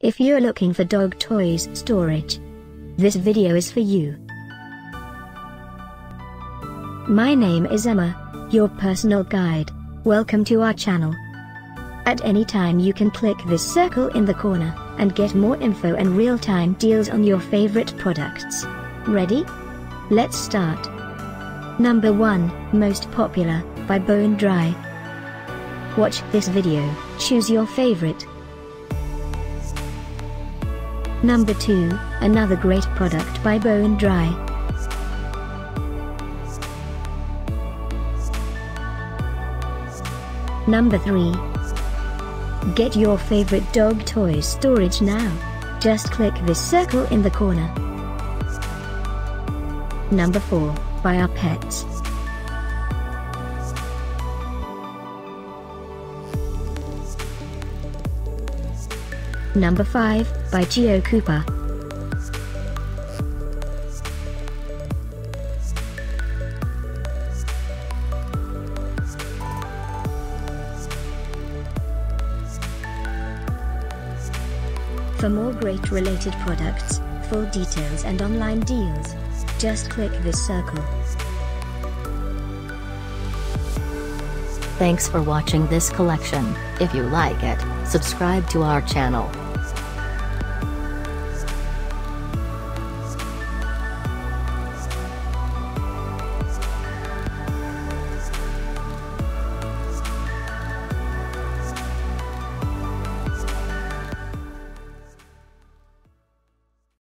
If you're looking for dog toys storage, this video is for you. My name is Emma, your personal guide. Welcome to our channel. At any time you can click this circle in the corner, and get more info and real-time deals on your favorite products. Ready? Let's start. Number 1, Most Popular, by Bone Dry. Watch this video, choose your favorite. Number 2, another great product by Bone Dry. Number 3. Get your favorite dog toys storage now. Just click this circle in the corner. Number 4, by OurPets. Number 5, by GOCooper. For more great related products, full details and online deals, just click this circle. Thanks for watching this collection. If you like it, subscribe to our channel.